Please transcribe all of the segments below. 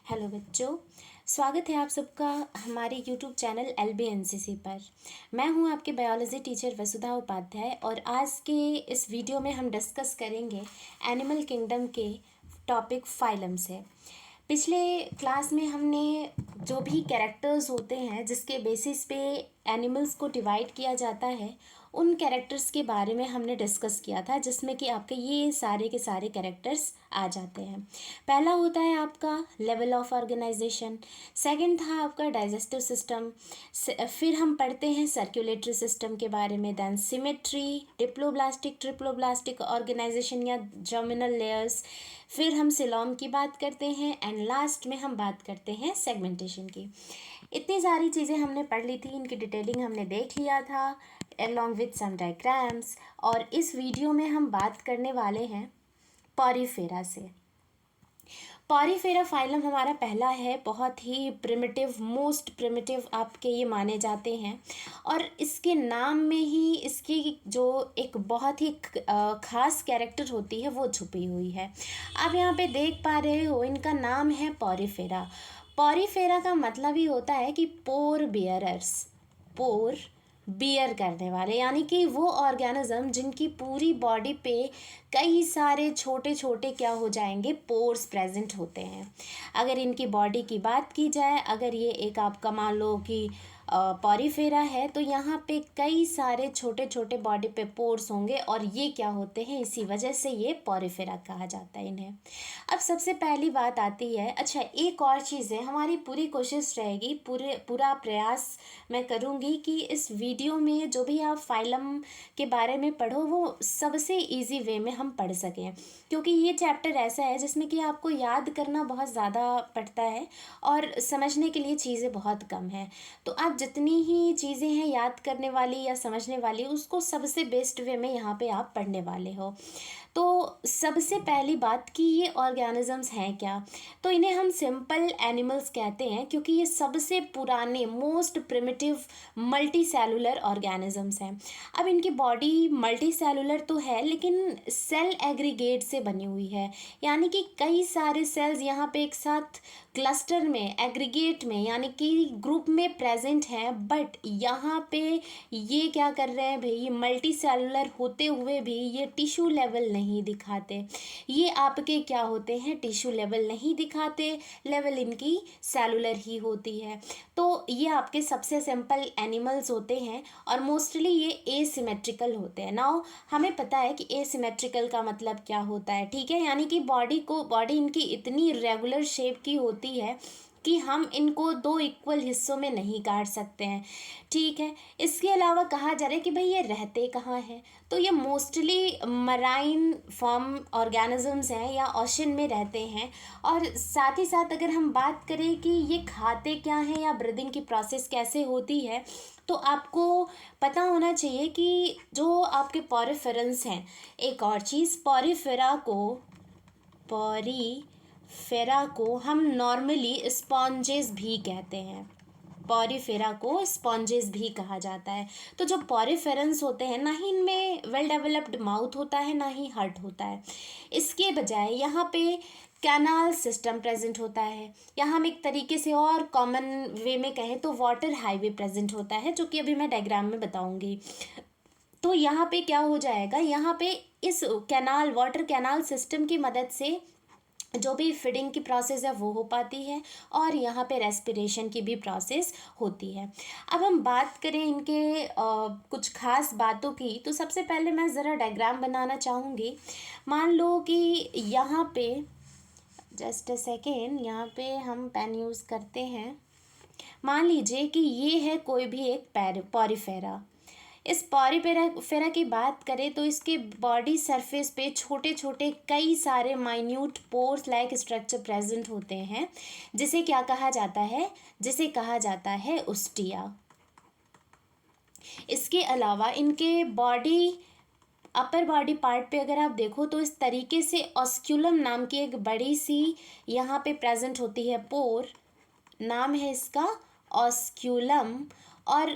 Hello बच्चों, स्वागत है आप सबका हमारे यूट्यूब चैनल LBNCC पर। मैं हूं आपके बायोलॉजी टीचर वसुधा उपाध्याय और आज के इस वीडियो में हम डिस्कस करेंगे एनिमल किंगडम के टॉपिक फाइलम से। पिछले क्लास में हमने जो भी कैरेक्टर्स होते हैं जिसके बेसिस पे एनिमल्स को डिवाइड किया जाता है उन कैरेक्टर्स के बारे में हमने डिस्कस किया था, जिसमें कि आपके ये सारे के सारे कैरेक्टर्स आ जाते हैं। पहला होता है आपका लेवल ऑफ ऑर्गेनाइजेशन, सेकंड था आपका डाइजेस्टिव सिस्टम, फिर हम पढ़ते हैं सर्कुलेटरी सिस्टम के बारे में, then symmetry, diploblastic triploblastic organization या जर्मिनल लेयर्स, फिर हम सिलोम की बात करते हैं एंड लास्ट में हम बात करते हैं सेगमेंटेशन की। इतनी सारी चीज़ें हमने पढ़ ली थी, इनकी डिटेलिंग हमने देख लिया था along with some diagrams। और इस वीडियो में हम बात करने वाले हैं पॉरीफेरा से। पॉरीफेरा फाइलम हमारा पहला है, बहुत ही प्रिमिटिव, मोस्ट प्रिमिटिव आपके ये माने जाते हैं और इसके नाम में ही इसकी जो एक बहुत ही ख़ास कैरेक्टर होती है वो छुपी हुई है। आप यहाँ पे देख पा रहे हो, इनका नाम है पॉरीफेरा। पॉरीफेरा का मतलब ही होता है कि पोर बियरर्स, पोर बियर करने वाले, यानी कि वो ऑर्गेनिज्म जिनकी पूरी बॉडी पे कई सारे छोटे छोटे क्या हो जाएंगे, पोर्स प्रेजेंट होते हैं। अगर इनकी बॉडी की बात की जाए, अगर ये एक आपका मान लो कि पॉरीफेरा है तो यहाँ पे कई सारे छोटे छोटे बॉडी पे पोर्स होंगे और ये क्या होते हैं, इसी वजह से ये पॉरीफेरा कहा जाता है इन्हें। अब सबसे पहली बात आती है, अच्छा एक और चीज़ है, हमारी पूरी कोशिश रहेगी, पूरा प्रयास मैं करूँगी कि इस वीडियो में जो भी आप फाइलम के बारे में पढ़ो वो सबसे इजी वे में हम पढ़ सकें, क्योंकि ये चैप्टर ऐसा है जिसमें कि आपको याद करना बहुत ज़्यादा पड़ता है और समझने के लिए चीज़ें बहुत कम हैं। तो आप जितनी ही चीज़ें हैं याद करने वाली या समझने वाली, उसको सबसे बेस्ट वे में यहाँ पे आप पढ़ने वाले हो। तो सबसे पहली बात कि ये ऑर्गेनिजम्स हैं क्या, तो इन्हें हम सिंपल एनिमल्स कहते हैं क्योंकि ये सबसे पुराने, most primitive multi cellular organisms हैं। अब इनकी बॉडी मल्टी सेलुलर तो है लेकिन सेल एग्रीगेट से बनी हुई है, यानी कि कई सारे सेल्स यहाँ पे एक साथ क्लस्टर में, एग्रीगेट में, यानी कि ग्रुप में प्रेजेंट हैं। बट यहाँ पे ये क्या कर रहे हैं भाई, मल्टी सेलुलर होते हुए भी ये टिश्यू लेवल नहीं दिखाते। ये आपके क्या होते हैं, टिश्यू लेवल नहीं दिखाते, लेवल इनकी सेलुलर ही होती है। तो ये आपके सबसे सिंपल एनिमल्स होते हैं और मोस्टली ये एसिमेट्रिकल होते हैं। नाउ हमें पता है कि एसिमेट्रिकल का मतलब क्या होता है, ठीक है, यानी कि बॉडी इनकी इतनी रेगुलर शेप की होती है कि हम इनको दो इक्वल हिस्सों में नहीं काट सकते हैं, ठीक है। इसके अलावा कहा जा रहा है कि भाई ये रहते कहाँ हैं, तो ये मोस्टली मराइन फॉर्म ऑर्गेनिजम्स हैं या ओशन में रहते हैं। और साथ ही साथ अगर हम बात करें कि ये खाते क्या हैं या ब्रीदिंग की प्रोसेस कैसे होती है, तो आपको पता होना चाहिए कि जो आपके पॉरीफेरंस हैं, एक और चीज़, पॉरीफेरा को हम नॉर्मली स्पॉन्जेस भी कहते हैं, पॉरीफेरा को स्पॉन्जेस भी कहा जाता है। तो जो पॉरीफेरंस होते हैं, ना ही इनमें वेल डेवलप्ड माउथ होता है, ना ही हार्ट होता है। इसके बजाय यहाँ पे कैनाल सिस्टम प्रेजेंट होता है, या हम एक तरीके से और कॉमन वे में कहें तो वाटर हाईवे प्रेजेंट होता है, जो कि अभी मैं डायग्राम में बताऊंगी। तो यहाँ पे क्या हो जाएगा, यहाँ पे इस कैनाल, वाटर कैनाल सिस्टम की मदद से जो भी फीडिंग की प्रोसेस है वो हो पाती है और यहाँ पे रेस्पिरेशन की भी प्रोसेस होती है। अब हम बात करें इनके कुछ खास बातों की, तो सबसे पहले मैं ज़रा डायग्राम बनाना चाहूँगी। मान लो कि यहाँ पे जस्ट अ सेकेंड, यहाँ पे हम पेन यूज़ करते हैं। मान लीजिए कि ये है कोई भी एक पॉरीफेरा। इस पॉरीफेरा की बात करें तो इसके बॉडी सरफेस पे छोटे छोटे कई सारे minute pores like structure present होते हैं, जिसे क्या कहा जाता है, जिसे कहा जाता है ओस्टिया। इसके अलावा इनके अपर बॉडी पार्ट पे अगर आप देखो तो इस तरीके से ऑस्क्यूलम नाम की एक बड़ी सी यहाँ पे प्रेजेंट होती है पोर, नाम है इसका ऑस्क्यूलम। और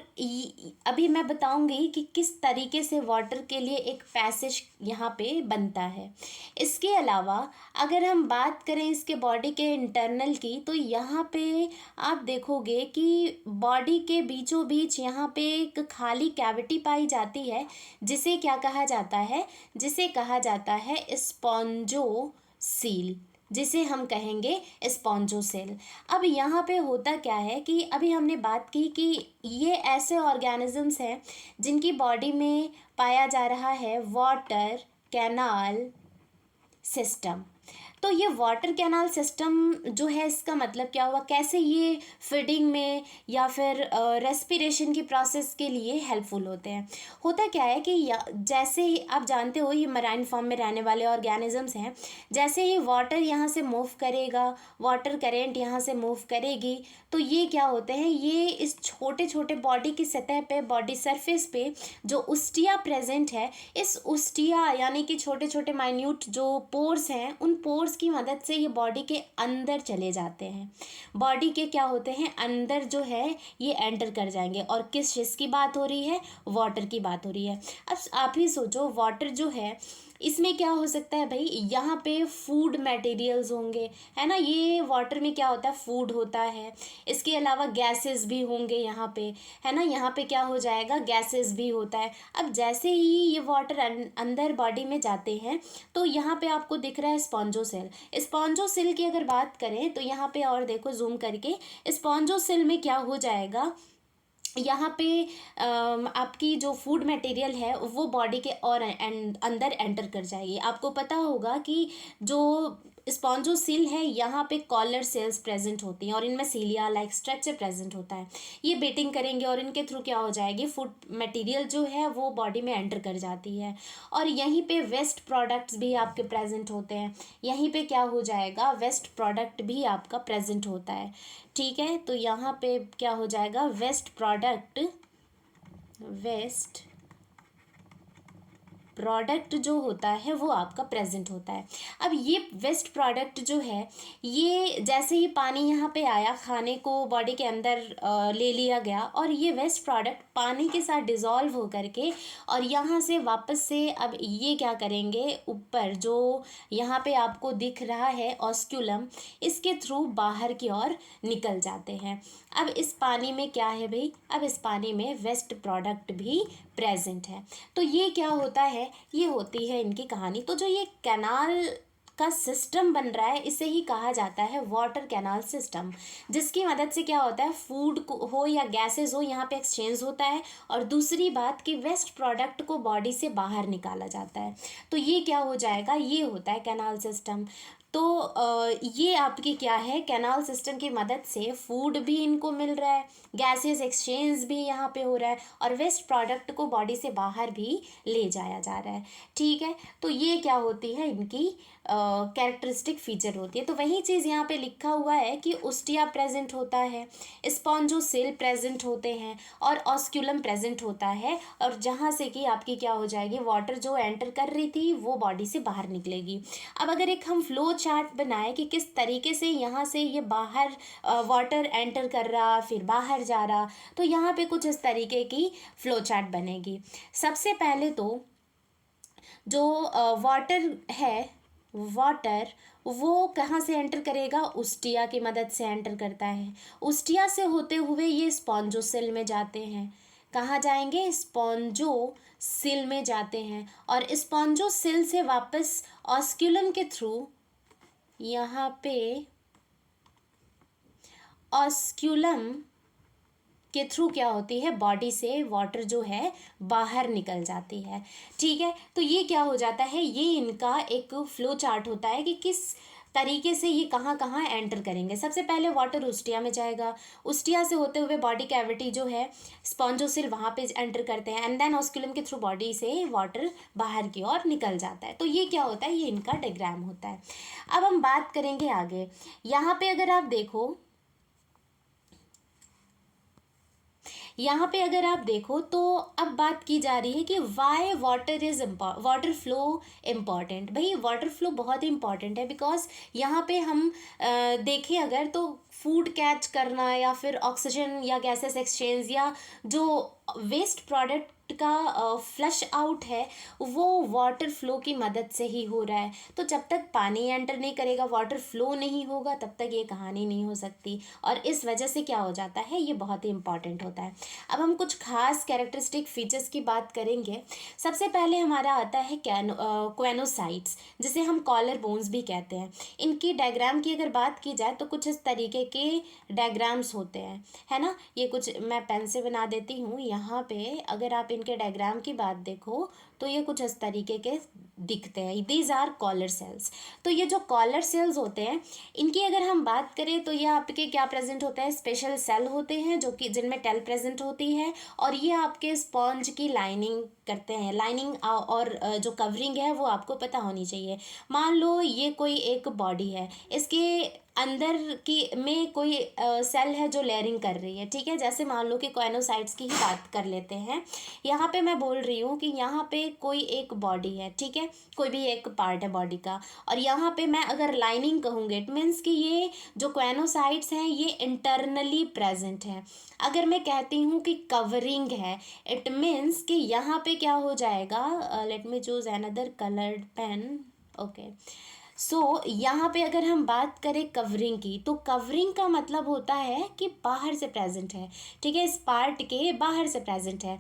अभी मैं बताऊंगी कि किस तरीके से वाटर के लिए एक पैसेज यहाँ पे बनता है। इसके अलावा अगर हम बात करें इसके बॉडी के इंटरनल की, तो यहाँ पे आप देखोगे कि बॉडी के बीचों बीच यहाँ पे एक खाली कैविटी पाई जाती है, जिसे क्या कहा जाता है, जिसे कहा जाता है स्पॉन्जोसील, जिसे हम कहेंगे स्पॉन्जोसेल। अब यहाँ पे होता क्या है कि अभी हमने बात की कि ये ऐसे ऑर्गेनिजम्स हैं जिनकी बॉडी में पाया जा रहा है वाटर कैनाल सिस्टम। तो ये वाटर कैनाल सिस्टम जो है, इसका मतलब क्या हुआ, कैसे ये फीडिंग में या फिर रेस्पिरेशन की प्रोसेस के लिए हेल्पफुल होते हैं। होता क्या है कि जैसे ही आप जानते हो ये मराइन फॉर्म में रहने वाले ऑर्गेनिजम्स हैं, जैसे ही वाटर यहाँ से मूव करेगा, वाटर करेंट यहाँ से मूव करेगी, तो ये क्या होते हैं, ये इस छोटे छोटे बॉडी की सतह पे, बॉडी सरफेस पे जो उस्टिया प्रेजेंट है, इस उस्टिया यानी कि छोटे छोटे माइन्यूट जो पोर्स हैं, उन पोर्स की मदद से ये बॉडी के अंदर चले जाते हैं। बॉडी के क्या होते हैं, अंदर जो है ये एंटर कर जाएंगे। और किस चीज़ की बात हो रही है, वाटर की बात हो रही है। अब आप ही सोचो, वाटर जो है इसमें क्या हो सकता है भाई, यहाँ पे फूड मटेरियल्स होंगे, है ना। ये वाटर में क्या होता है, फूड होता है। इसके अलावा गैसेस भी होंगे यहाँ पे, है ना। यहाँ पे क्या हो जाएगा, गैसेस भी होता है। अब जैसे ही ये वाटर अंदर बॉडी में जाते हैं, तो यहाँ पे आपको दिख रहा है स्पॉन्जोसेल। स्पॉन्जोसेल की अगर बात करें तो यहाँ पे और देखो जूम करके, स्पॉन्जोसेल में क्या हो जाएगा, यहाँ पे आपकी जो फूड मटेरियल है वो बॉडी के और अंदर एंटर कर जाएगी। आपको पता होगा कि जो स्पॉन्जोसील है, यहाँ पे कॉलर सेल्स प्रेजेंट होती हैं और इनमें सीलिया लाइक स्ट्रक्चर प्रेजेंट होता है। ये बेटिंग करेंगे और इनके थ्रू क्या हो जाएगी, फूड मटेरियल जो है वो बॉडी में एंटर कर जाती है। और यहीं पे वेस्ट प्रोडक्ट्स भी आपके प्रेजेंट होते हैं। यहीं पे क्या हो जाएगा, वेस्ट प्रोडक्ट भी आपका प्रेजेंट होता है। ठीक है, तो यहाँ पे क्या हो जाएगा, वेस्ट प्रोडक्ट जो होता है वो आपका प्रेजेंट होता है। अब ये वेस्ट प्रोडक्ट जो है, ये जैसे ही पानी यहाँ पे आया, खाने को बॉडी के अंदर ले लिया गया, और ये वेस्ट प्रोडक्ट पानी के साथ डिज़ोल्व हो करके और यहाँ से वापस से अब ये क्या करेंगे, ऊपर जो यहाँ पे आपको दिख रहा है ऑस्क्यूलम, इसके थ्रू बाहर की ओर निकल जाते हैं। अब इस पानी में क्या है भाई, अब इस पानी में वेस्ट प्रोडक्ट भी प्रेजेंट है। तो ये क्या होता है, ये होती है इनकी कहानी। तो जो ये कैनाल का सिस्टम बन रहा है, इसे ही कहा जाता है वाटर कैनाल सिस्टम, जिसकी मदद से क्या होता है, फूड हो या गैसेस हो, यहाँ पे एक्सचेंज होता है। और दूसरी बात कि वेस्ट प्रोडक्ट को बॉडी से बाहर निकाला जाता है। तो ये क्या हो जाएगा, ये होता है कैनाल सिस्टम। तो ये आपकी क्या है, कैनाल सिस्टम की मदद से फूड भी इनको मिल रहा है, गैसेस एक्सचेंज भी यहाँ पे हो रहा है, और वेस्ट प्रोडक्ट को बॉडी से बाहर भी ले जाया जा रहा है। ठीक है, तो ये क्या होती है, इनकी कैरेक्टरिस्टिक फीचर होती है। तो वही चीज़ यहाँ पे लिखा हुआ है कि उस्टिया प्रेजेंट होता है, स्पॉन्जोसेल प्रेजेंट होते हैं, और ऑस्क्यूलम प्रेजेंट होता है। और जहाँ से कि आपकी क्या हो जाएगी, वाटर जो एंटर कर रही थी वो बॉडी से बाहर निकलेगी। अब अगर एक हम फ्लो चार्ट बनाए कि किस तरीके से यहाँ से ये बाहर वाटर एंटर कर रहा, फिर बाहर जा रहा, तो यहाँ पे कुछ इस तरीके की फ्लो चार्ट बनेगी। सबसे पहले तो जो वाटर है, वाटर वो कहाँ से एंटर करेगा, उस्टिया की मदद से एंटर करता है। उस्टिया से होते हुए ये स्पॉन्जोसेल में जाते हैं। कहाँ जाएंगे, स्पॉन्जोसेल में जाते हैं। और स्पॉन्जोसेल से वापस ऑस्क्यूलम के थ्रू यहाँ पे ऑस्क्यूलम के थ्रू क्या होती है, बॉडी से वाटर जो है बाहर निकल जाती है। ठीक है, तो ये क्या हो जाता है, ये इनका एक फ्लो चार्ट होता है कि किस तरीके से ये कहाँ कहाँ एंटर करेंगे। सबसे पहले वाटर उस्टिया में जाएगा, उस्टिया से होते हुए बॉडी कैविटी जो है स्पॉन्जोसेल वहाँ पे एंटर करते हैं, एंड देन ऑस्क्यूलम के थ्रू बॉडी से वाटर बाहर की ओर निकल जाता है। तो ये क्या होता है, ये इनका डायग्राम होता है। अब हम बात करेंगे आगे। यहाँ पे अगर आप देखो, यहाँ पे अगर आप देखो तो अब बात की जा रही है कि वाई वाटर फ्लो इम्पॉर्टेंट। भाई वाटर फ्लो बहुत इम्पॉर्टेंट है, बिकॉज यहाँ पे हम देखें अगर तो फूड कैच करना या फिर ऑक्सीजन या गैसेस एक्सचेंज या जो वेस्ट प्रोडक्ट का फ्लश आउट है वो वाटर फ्लो की मदद से ही हो रहा है। तो जब तक पानी एंटर नहीं करेगा, वाटर फ्लो नहीं होगा, तब तक ये कहानी नहीं हो सकती। और इस वजह से क्या हो जाता है, ये बहुत ही इंपॉर्टेंट होता है। अब हम कुछ खास कैरेक्टरिस्टिक फीचर्स की बात करेंगे। सबसे पहले हमारा आता है क्वेनोसाइट्स, जिसे हम कॉलर बोन्स भी कहते हैं। इनकी डायग्राम की अगर बात की जाए तो कुछ इस तरीके के डायग्राम्स होते हैं, है ना। ये कुछ मैं पेन से बना देती हूँ। यहाँ पे अगर आप इनके डायग्राम की बात देखो तो ये कुछ इस तरीके के दिखते हैं। These are collar cells. तो ये जो कॉलर सेल्स होते हैं, इनकी अगर हम बात करें तो ये आपके क्या प्रेजेंट होता है, स्पेशल सेल होते हैं जो कि जिनमें टेल प्रेजेंट होती है, और ये आपके स्पॉन्ज की लाइनिंग करते हैं। लाइनिंग और जो कवरिंग है वो आपको पता होनी चाहिए। मान लो ये कोई एक बॉडी है, इसके अंदर की में कोई सेल है जो लेयरिंग कर रही है, ठीक है। जैसे मान लो कि कॉइनोसाइट्स की ही बात कर लेते हैं। यहाँ पे मैं बोल रही हूँ कि यहाँ पे कोई एक बॉडी है, ठीक है, कोई भी एक पार्ट है बॉडी का, और यहाँ पे मैं अगर लाइनिंग कहूँगी, इट मीन्स कि ये जो कॉइनोसाइट्स हैं ये इंटरनली प्रेजेंट है। अगर मैं कहती हूँ कि कवरिंग है, इट मीन्स कि यहाँ पे क्या हो जाएगा, let me choose another coloured pen, okay. यहाँ पे अगर हम बात करें कवरिंग की, तो कवरिंग का मतलब होता है कि बाहर से प्रेजेंट है, ठीक है, इस पार्ट के बाहर से प्रेजेंट है।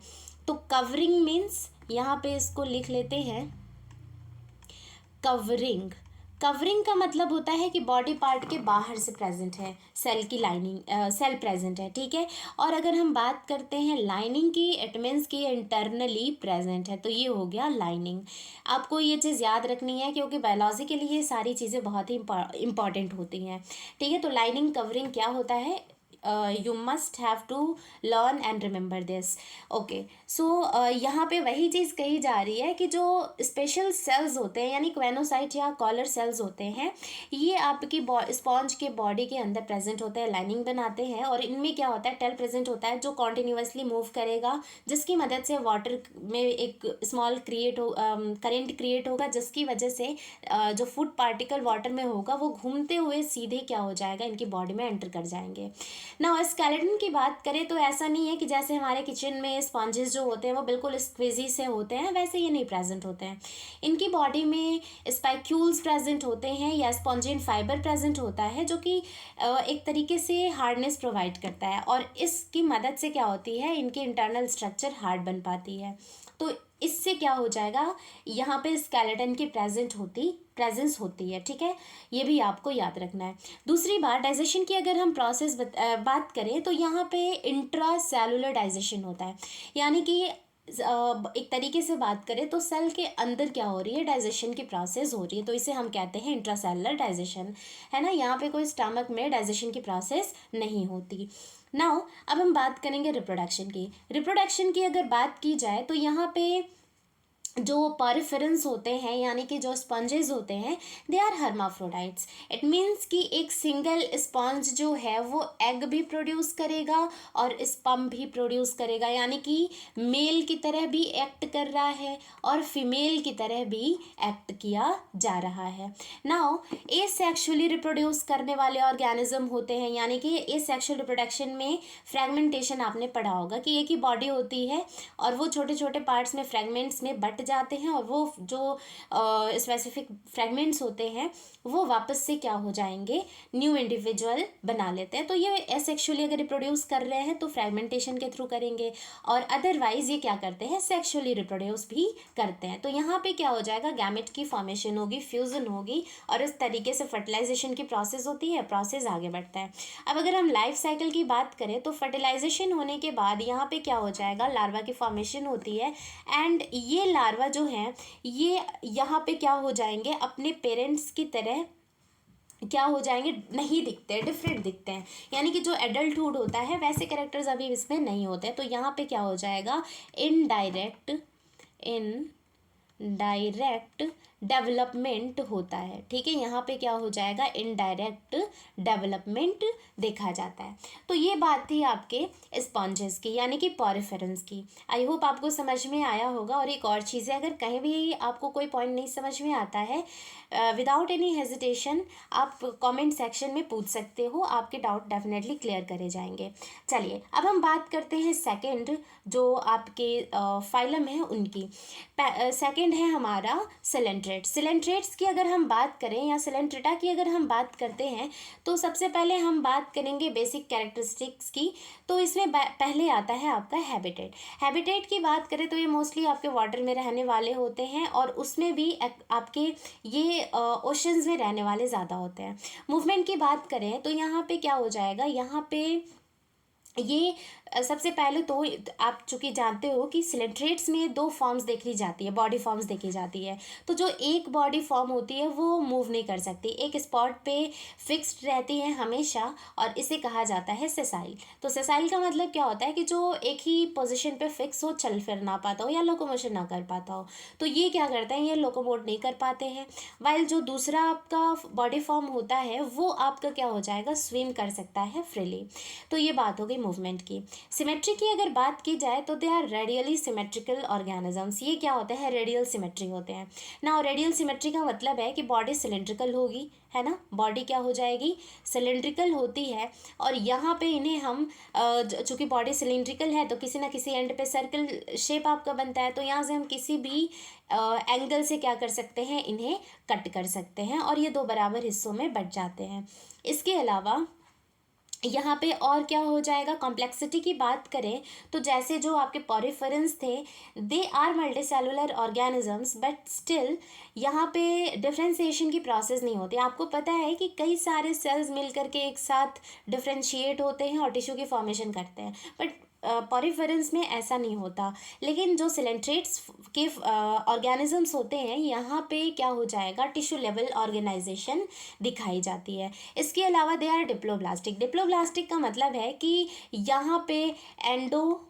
तो कवरिंग मीन्स, यहाँ पे इसको लिख लेते हैं, कवरिंग। कवरिंग का मतलब होता है कि बॉडी पार्ट के बाहर से प्रेजेंट है, सेल की लाइनिंग, सेल प्रेजेंट है, ठीक है। और अगर हम बात करते हैं लाइनिंग की, इट मीन्स कि इंटरनली प्रेजेंट है, तो ये हो गया लाइनिंग। आपको ये चीज़ याद रखनी है क्योंकि बायोलॉजी के लिए ये सारी चीज़ें बहुत ही इंपॉर्टेंट होती हैं, ठीक है। तो लाइनिंग कवरिंग क्या होता है, you must have to learn and remember this, okay. यहाँ पे वही चीज़ कही जा रही है कि जो स्पेशल सेल्स होते हैं, यानी क्वेनोसाइट या कॉलर सेल्स होते हैं, ये आपकी स्पॉन्ज के बॉडी के अंदर प्रेजेंट होते हैं, लाइनिंग बनाते हैं, और इनमें क्या होता है, टेल प्रेजेंट होता है जो कॉन्टिन्यूसली मूव करेगा, जिसकी मदद से वाटर में एक स्मॉल करेंट क्रिएट होगा, जिसकी वजह से जो फूड पार्टिकल वाटर में होगा वो घूमते हुए सीधे क्या हो जाएगा, इनकी बॉडी में एंटर कर जाएंगे ना। स्केलेटन की बात करें तो ऐसा नहीं है कि जैसे हमारे किचन में स्पॉन्जेस जो होते हैं वो बिल्कुल स्क्विजी से होते हैं, वैसे ये नहीं प्रेजेंट होते हैं। इनकी बॉडी में स्पाइक्यूल्स प्रेजेंट होते हैं या स्पॉन्जिन फाइबर प्रेजेंट होता है, जो कि एक तरीके से हार्डनेस प्रोवाइड करता है, और इसकी मदद से क्या होती है, इनकी इंटरनल स्ट्रक्चर हार्ड बन पाती है। तो इससे क्या हो जाएगा, यहाँ पे स्केलेटन की प्रेजेंस होती है, ठीक है। ये भी आपको याद रखना है। दूसरी बात, डाइजेशन की अगर हम प्रोसेस बात करें तो यहाँ पे इंट्रा सेलुलर डाइजेशन होता है, यानी कि एक तरीके से बात करें तो सेल के अंदर क्या हो रही है, डाइजेशन की प्रोसेस हो रही है, तो इसे हम कहते हैं इंट्रासेलुलर डाइजेशन, है ना। यहाँ पे कोई स्टमक में डाइजेशन की प्रोसेस नहीं होती। नाउ अब हम बात करेंगे रिप्रोडक्शन की। रिप्रोडक्शन की अगर बात की जाए तो यहाँ पे जो पॉरिफेरेंस होते हैं, यानी कि जो स्पंजेस होते हैं, दे आर हर्माफ्रोडाइट्स। इट मीन्स कि एक सिंगल स्पंज जो है वो एग भी प्रोड्यूस करेगा और स्पर्म भी प्रोड्यूस करेगा, यानी कि मेल की तरह भी एक्ट कर रहा है और फीमेल की तरह भी एक्ट किया जा रहा है। नाउ एसेक्सुअली रिप्रोड्यूस करने वाले ऑर्गेनिज्म होते हैं, यानी कि एसेक्सुअल रिप्रोडक्शन में फ्रेगमेंटेशन आपने पढ़ा होगा कि एक ही बॉडी होती है और वो छोटे छोटे पार्ट्स में फ्रेगमेंट्स में बट जाते हैं, और वो जो स्पेसिफिक फ्रेगमेंट्स होते हैं वो वापस से क्या हो जाएंगे, न्यू इंडिविजुअल बना लेते हैं। तो ये एसेक्सुअली अगर रिप्रोड्यूस कर रहे हैं तो फ्रेगमेंटेशन के थ्रू करेंगे, और अदरवाइज ये क्या करते हैं, सेक्सुअली रिप्रोड्यूस भी करते हैं। तो यहाँ पे क्या हो जाएगा, गैमेट की फॉर्मेशन होगी, फ्यूजन होगी, और इस तरीके से फर्टिलाइजेशन की प्रोसेस होती है, प्रोसेस आगे बढ़ता है। अब अगर हम लाइफ साइकिल की बात करें तो फर्टिलाइजेशन होने के बाद यहाँ पे क्या हो जाएगा, लार्वा की फॉर्मेशन होती है, एंड ये लार्वा जो है ये यहाँ पे क्या हो जाएंगे, अपने पेरेंट्स की तरह क्या हो जाएंगे, नहीं दिखते, डिफरेंट दिखते हैं, यानी कि जो एडल्टहुड होता है वैसे कैरेक्टर्स अभी इसमें नहीं होते। तो यहाँ पे क्या हो जाएगा, इनडायरेक्ट डेवलपमेंट होता है। ठीक है, यहाँ पे क्या हो जाएगा, इनडायरेक्ट डेवलपमेंट देखा जाता है। तो ये बात थी आपके स्पॉन्जेस की, यानी कि पॉरिफेरंस की। आई होप आपको समझ में आया होगा। और एक और चीज़ है, अगर कहीं भी आपको कोई पॉइंट नहीं समझ में आता है, विदाउट एनी हेजिटेशन आप कमेंट सेक्शन में पूछ सकते हो, आपके डाउट डेफिनेटली क्लियर करे जाएंगे। चलिए अब हम बात करते हैं सेकंड जो आपके फाइलम है उनकी। सेकंड है हमारा सिलेंट्रेट। सिलेंट्रेट्स की अगर हम बात करें या सिलेंट्रेटा की अगर हम बात करते हैं, तो सबसे पहले हम बात करेंगे बेसिक कैरेक्टरिस्टिक्स की। तो इसमें पहले आता है आपका हैबिटेट। हैबिटेट की बात करें तो ये मोस्टली आपके वाटर में रहने वाले होते हैं, और उसमें भी आपके ये ओशंस में रहने वाले ज़्यादा होते हैं। मूवमेंट की बात करें तो यहाँ पे क्या हो जाएगा, यहाँ पे ये सबसे पहले तो आप चूंकि जानते हो कि सिलेंट्रेट्स में दो फॉर्म्स देखी जाती है, बॉडी फॉर्म्स देखी जाती है। तो जो एक बॉडी फॉर्म होती है वो मूव नहीं कर सकती, एक स्पॉट पे फिक्स्ड रहती है हमेशा, और इसे कहा जाता है सेसाइल। तो सेसाइल का मतलब क्या होता है कि जो एक ही पोजीशन पे फिक्स हो, चल फिर ना पाता हो या लोकोमोशन ना कर पाता हो। तो ये क्या करते हैं, ये लोकोमोट नहीं कर पाते हैं। वाइल जो दूसरा आपका बॉडी फॉर्म होता है वो आपका क्या हो जाएगा, स्विम कर सकता है फ्रीली। तो ये बात हो गई मूवमेंट की। सिमेट्री की अगर बात की जाए तो they are radially symmetrical organisms. ये क्या होते हैं, रेडियल सिमेट्री होते हैं ना। और रेडियल सिमेट्री का मतलब है कि बॉडी सिलेंड्रिकल होगी, है ना। बॉडी क्या हो जाएगी, सिलेंड्रिकल होती है। और यहाँ पे इन्हें हम चूँकि बॉडी सिलेंड्रिकल है तो किसी ना किसी एंड पे सर्कल शेप आपका बनता है, तो यहाँ से हम किसी भी एंगल से क्या कर सकते हैं, इन्हें कट कर सकते हैं, और ये दो बराबर हिस्सों में बट जाते हैं। इसके अलावा यहाँ पे और क्या हो जाएगा, कॉम्प्लेक्सिटी की बात करें तो जैसे जो आपके पॉरिफेरंस थे, they are multicellular organisms, but still यहाँ पे डिफ्रेंसिएशन की प्रोसेस नहीं होती। आपको पता है कि कई सारे सेल्स मिल करके एक साथ डिफ्रेंशिएट होते हैं और टिश्यू की फॉर्मेशन करते हैं, बट पॉरिफेरंस में ऐसा नहीं होता। लेकिन जो सिलेंट्रेट्स के ऑर्गेनिजम्स होते हैं, यहाँ पे क्या हो जाएगा, टिश्यू लेवल ऑर्गेनाइजेशन दिखाई जाती है। इसके अलावा दे आर डिप्लोब्लास्टिक। डिप्लोब्लास्टिक का मतलब है कि यहाँ पे एंडो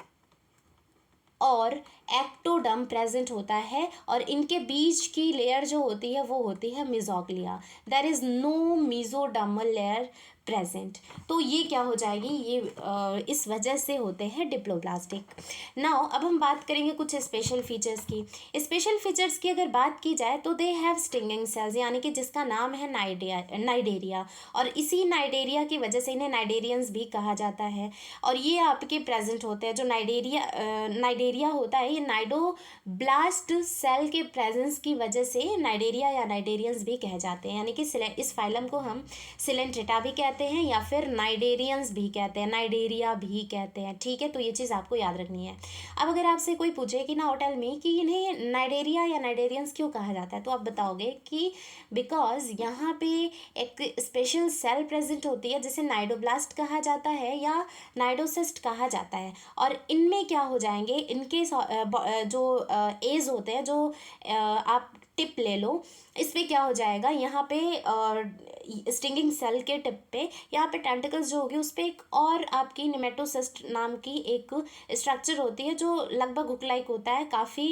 और एक्टोडर्म प्रेजेंट होता है, और इनके बीच की लेयर जो होती है वो होती है mesoglea. There is no mesodermal layer present. तो ये क्या हो जाएगी, ये इस वजह से होते हैं डिप्लोब्लास्टिक। नाउ अब हम बात करेंगे कुछ स्पेशल फीचर्स की। स्पेशल फीचर्स की अगर बात की जाए तो दे हैव स्टिंगिंग सेल्स, यानी कि जिसका नाम है नाइडेरिया, और इसी नाइडेरिया की वजह से इन्हें नाइडेरियंस भी कहा जाता है। और ये आपके प्रेजेंट होते हैं। जो नाइडेरिया होता है, ये नाइडोब्लास्ट सेल के प्रेजेंस की वजह से नाइडेरिया या नाइडेरियंस भी कहे जाते हैं। यानी कि इस फाइलम को हम सिलेंट्रेटा भी कहते हैं या फिर नाइडेरियंस भी कहते हैं, नाइडेरिया भी कहते हैं। ठीक है, तो ये चीज़ आपको याद रखनी है। अब अगर आपसे कोई पूछे कि ना होटल में कि इन्हें नाइडेरिया या नाइडेरियंस क्यों कहा जाता है, तो आप बताओगे कि बिकॉज यहाँ पे एक स्पेशल सेल प्रेजेंट होती है जिसे नाइडोब्लास्ट कहा जाता है या नाइडोसिस्ट कहा जाता है। और इनमें क्या हो जाएंगे, इनके जो एज होते हैं, जो आप टिप ले लो, इस पे क्या हो जाएगा, यहाँ पे स्टिंगिंग सेल के टिप पे यहाँ पे टेंटिकल्स जो होगी उस पर एक और आपकी निमेटोसिस्ट नाम की एक स्ट्रक्चर होती है जो लगभग हुक लाइक होता है, काफ़ी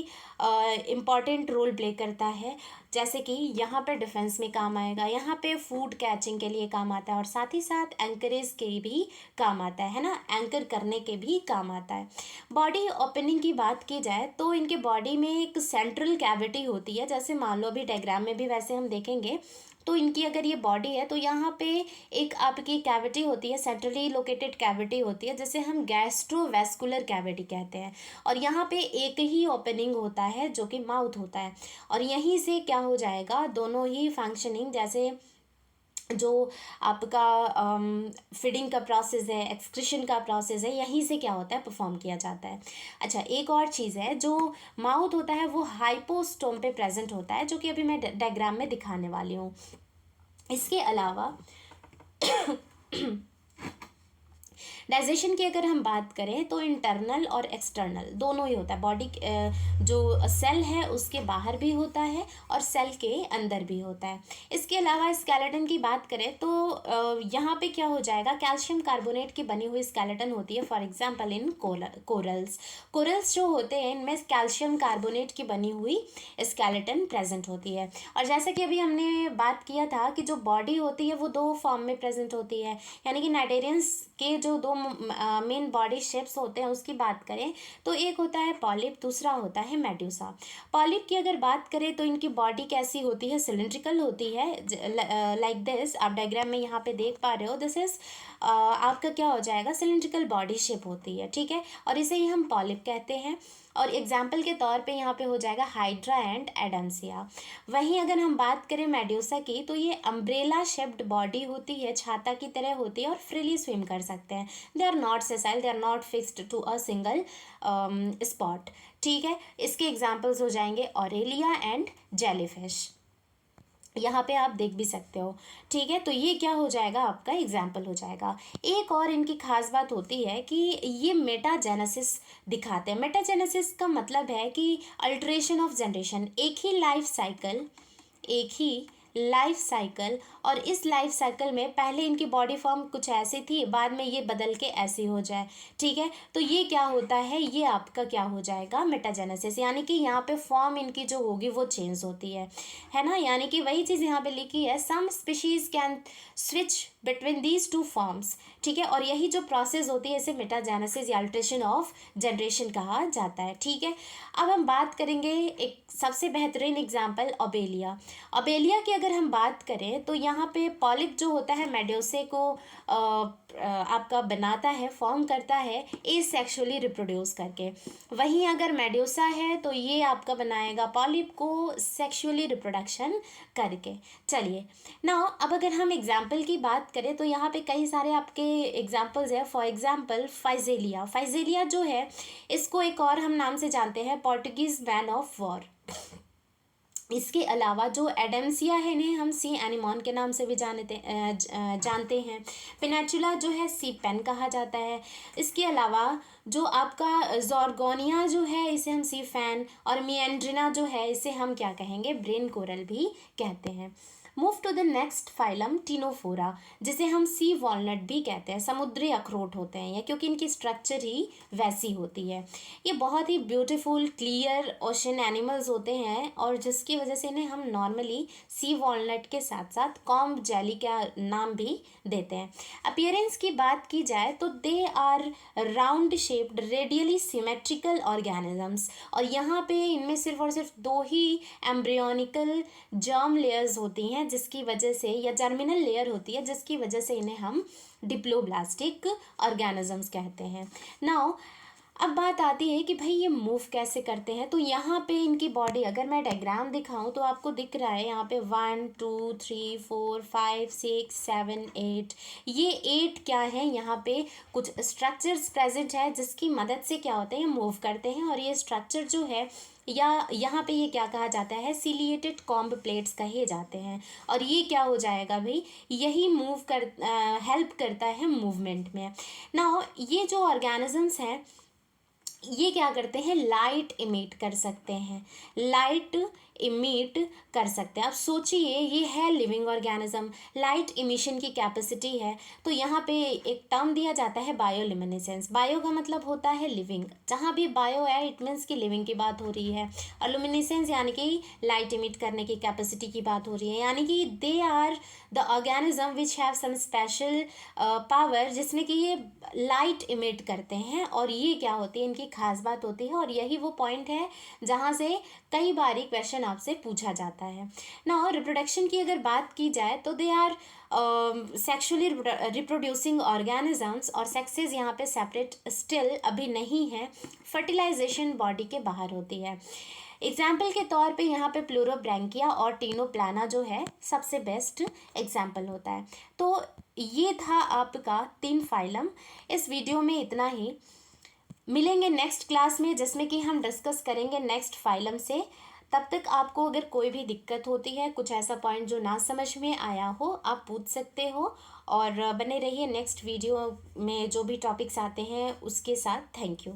इम्पॉर्टेंट रोल प्ले करता है। जैसे कि यहाँ पे डिफेंस में काम आएगा, यहाँ पे फूड कैचिंग के लिए काम आता है, और साथ ही साथ एंकरेज के भी काम आता है ना, एंकर करने के भी काम आता है। बॉडी ओपनिंग की बात की जाए तो इनके बॉडी में एक सेंट्रल कैविटी होती है, जैसे मान लो अभी डायग्राम में भी वैसे हम देखेंगे। तो इनकी अगर ये बॉडी है तो यहाँ पे एक आपकी कैविटी होती है, सेंट्रली लोकेटेड कैविटी होती है, जिसे हम गैस्ट्रोवेस्कुलर कैविटी कहते हैं। और यहाँ पे एक ही ओपनिंग होता है जो कि माउथ होता है, और यहीं से क्या हो जाएगा, दोनों ही फंक्शनिंग, जैसे जो आपका फीडिंग का प्रोसेस है, एक्सक्रीशन का प्रोसेस है, यहीं से क्या होता है, परफॉर्म किया जाता है। अच्छा, एक और चीज़ है, जो माउथ होता है वो हाइपोस्टोम पे प्रेजेंट होता है, जो कि अभी मैं डायग्राम में दिखाने वाली हूँ। इसके अलावा डाइजेशन की अगर हम बात करें तो इंटरनल और एक्सटर्नल दोनों ही होता है। बॉडी जो सेल है उसके बाहर भी होता है और सेल के अंदर भी होता है। इसके अलावा स्केलेटन की बात करें तो यहाँ पे क्या हो जाएगा, कैल्शियम कार्बोनेट की बनी हुई स्केलेटन होती है। फॉर एग्जांपल इन कोरल्स जो होते हैं इनमें कैल्शियम कार्बोनेट की बनी हुई स्केलेटन प्रेजेंट होती है। और जैसा कि अभी हमने बात किया था कि जो बॉडी होती है वो दो फॉर्म में प्रेजेंट होती है, यानी कि नाइटेरियंस के जो दो मेन बॉडी शेप्स होते हैं उसकी बात करें तो एक होता है पॉलिप, दूसरा होता है मेड्यूसा। पॉलिप की अगर बात करें तो इनकी बॉडी कैसी होती है, सिलिंड्रिकल होती है, लाइक दिस। आप डायग्राम में यहाँ पे देख पा रहे हो, दिस इज आपका क्या हो जाएगा, सिलिंड्रिकल बॉडी शेप होती है, ठीक है, और इसे ही हम पॉलिप कहते हैं। और एग्जाम्पल के तौर पे यहाँ पे हो जाएगा हाइड्रा एंड एडेंसिया। वहीं अगर हम बात करें मेड्यूसा की तो ये अम्ब्रेला शेप्ड बॉडी होती है, छाता की तरह होती है और फ्रीली स्विम कर सकते हैं। They are not sessile, they are not fixed to a single spot, ठीक है। इसके एग्जाम्पल्स हो जाएंगे ऑरेलिया एंड जेलीफिश, यहाँ पे आप देख भी सकते हो, ठीक है। तो ये क्या हो जाएगा, आपका एग्जाम्पल हो जाएगा। एक और इनकी खास बात होती है कि ये मेटाजेनेसिस दिखाते हैं। मेटाजेनेसिस का मतलब है कि अल्टरेशन ऑफ जनरेशन, एक ही लाइफ साइकिल और इस लाइफ साइकिल में पहले इनकी बॉडी फॉर्म कुछ ऐसी थी, बाद में ये बदल के ऐसी हो जाए, ठीक है। तो ये क्या होता है, ये आपका क्या हो जाएगा, मेटाजेनेसिस, यानी कि यहाँ पे फॉर्म इनकी जो होगी वो चेंज होती है ना। यानी कि वही चीज़ यहाँ पे लिखी है, some species can switch between these two forms, ठीक है। और यही जो प्रोसेस होती है इसे मेटाजेनेसिस या अल्ट्रेशन ऑफ जनरेशन कहा जाता है, ठीक है। अब हम बात करेंगे एक सबसे बेहतरीन एग्जाम्पल अबेलिया की अगर हम बात करें तो यहाँ पे पॉलिप जो होता है मेड्यूसे को आपका बनाता है, फॉर्म करता है एसेक्सुअली रिप्रोड्यूस करके। वहीं अगर मेड्यूसा है तो ये आपका बनाएगा पॉलिप को सेक्सुअली रिप्रोडक्शन करके। चलिए नाउ अब अगर हम एग्जाम्पल की बात करें तो यहाँ पे कई सारे आपके एग्जाम्पल्स है। फॉर एग्जाम्पल फाइजेलिया जो है इसको एक और हम नाम से जानते हैं पोर्टुगीज मैन ऑफ वॉर। इसके अलावा जो एडेंसिया है इन्हें हम सी एनिमॉन के नाम से भी जानते हैं। पिनेचुला जो है सी पेन कहा जाता है। इसके अलावा जो आपका जॉर्गोनिया जो है इसे हम सी फैन, और मिएंड्रिना जो है इसे हम क्या कहेंगे, ब्रेन कोरल भी कहते हैं। Move to the next phylum Ctenophora, जिसे हम सी वॉलनट भी कहते हैं। समुद्री अखरोट होते हैं ये, क्योंकि इनकी स्ट्रक्चर ही वैसी होती है। ये बहुत ही ब्यूटीफुल क्लियर ओशन एनिमल्स होते हैं और जिसकी वजह से इन्हें हम नॉर्मली सी वॉलनट के साथ साथ कॉम्ब जेली का नाम भी देते हैं। अपीयरेंस की बात की जाए तो they are round shaped radially symmetrical organisms, और यहाँ पे इनमें सिर्फ और सिर्फ दो ही एम्ब्रियोनिकल जर्म लेयर्स होती हैं जिसकी वजह से, या जर्मिनल लेयर होती है जिसकी वजह से इन्हें हम डिप्लोब्लास्टिक ऑर्गेनिजम्स कहते हैं। नाउ अब बात आती है कि भाई ये मूव कैसे करते हैं। तो यहाँ पे इनकी बॉडी अगर मैं डायग्राम दिखाऊं तो आपको दिख रहा है यहाँ पे 1 2 3 4 5 6 7 8, ये 8 क्या है, यहाँ पे कुछ स्ट्रक्चर्स प्रेजेंट है जिसकी मदद से क्या होते हैं, मूव करते हैं। और ये स्ट्रक्चर जो है या यहाँ पे ये क्या कहा जाता है, सिलिएटेड कॉम्ब प्लेट्स कहे जाते हैं। और ये क्या हो जाएगा भाई, यही मूव कर हेल्प करता है मूवमेंट में। नाउ ये जो ऑर्गेनिजम्स हैं ये क्या करते हैं, लाइट इमिट कर सकते हैं, आप सोचिए ये है लिविंग ऑर्गेनिज्म, लाइट इमिशन की कैपेसिटी है। तो यहाँ पे एक टर्म दिया जाता है बायोल्यूमिनेसेंस। बायो का मतलब होता है लिविंग, जहाँ भी बायो है इट मीन्स की लिविंग की बात हो रही है, और लुमिनेसेंस यानी कि लाइट इमिट करने की कैपेसिटी की बात हो रही है। यानी कि they are the organism which have some special power, जिसमें कि ये लाइट इमिट करते हैं। और ये क्या होती है, इनकी खास बात होती है, और यही वो पॉइंट है जहाँ से कई बार क्वेश्चन आपसे पूछा जाता है ना। और रिप्रोडक्शन की अगर बात की जाए तो they are sexually reproducing organisms, और सेक्सेस यहाँ पे सेपरेट स्टिल अभी नहीं है, फर्टिलाइजेशन बॉडी के बाहर होती है। एग्जाम्पल के तौर पे यहाँ पे प्लूरोब्रैंकिया और टीनोप्लाना जो है सबसे बेस्ट एग्जाम्पल होता है। तो ये था आपका 3 फाइलम। इस वीडियो में इतना ही, मिलेंगे नेक्स्ट क्लास में जिसमें कि हम डिस्कस करेंगे नेक्स्ट फाइलम से। तब तक आपको अगर कोई भी दिक्कत होती है, कुछ ऐसा पॉइंट जो ना समझ में आया हो, आप पूछ सकते हो। और बने रहिए नेक्स्ट वीडियो में जो भी टॉपिक्स आते हैं उसके साथ। Thank you.